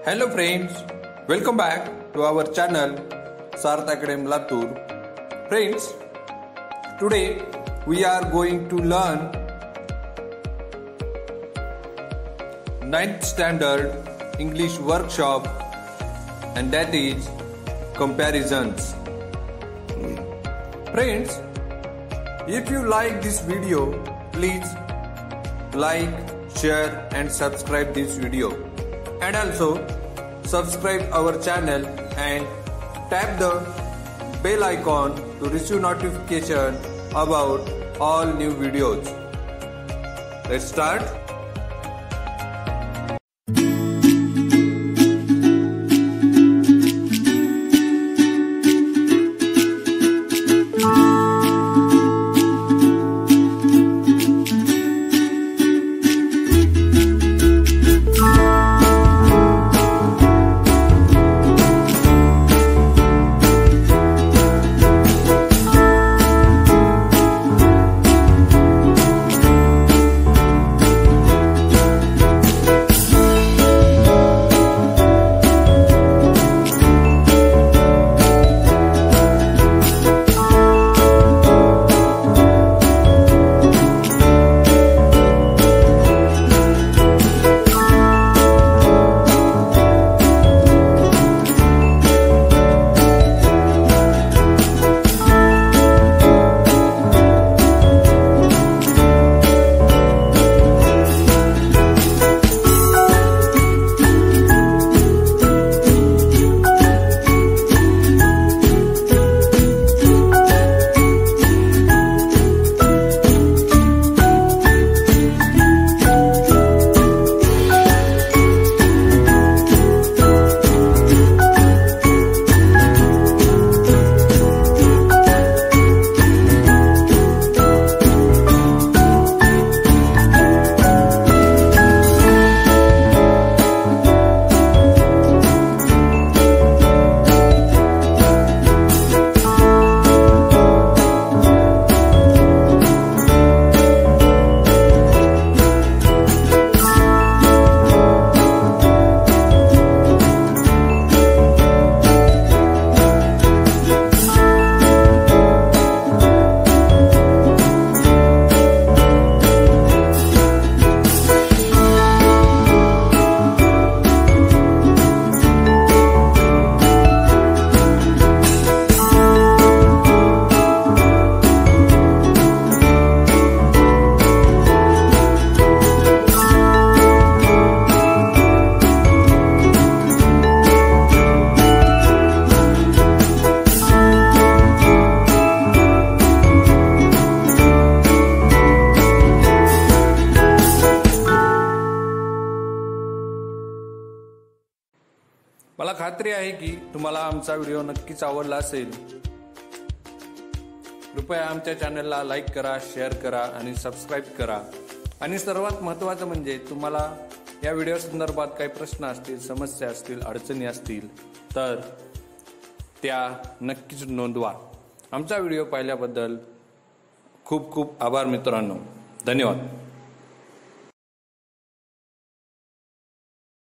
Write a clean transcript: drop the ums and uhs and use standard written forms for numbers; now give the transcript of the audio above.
Hello friends, welcome back to our channel Sarth Academy Latur. Friends, today we are going to learn 9th standard English workshop, and that is comparisons. Friends, if you like this video, please like, share and subscribe this video, and also subscribe our channel and tap the bell icon to receive notification about all new videos. Let's start. मला खात्री आहे की तुम्हाला आमचा video नक्कीच आवडला असेल. कृपया आमच्या चॅनलला लाईक करा, शेअर करा आणि सबस्क्राईब करा. आणि सर्वात महत्त्वाचं म्हणजे तुम्हाला या व्हिडिओ संदर्भात काही प्रश्न असतील, समस्या असतील, अडचणी असतील तर त्या नक्कीच नोंदवा. आमचा व्हिडिओ पाहिल्याबद्दल खूप खूप आभार मित्रांनो. धन्यवाद.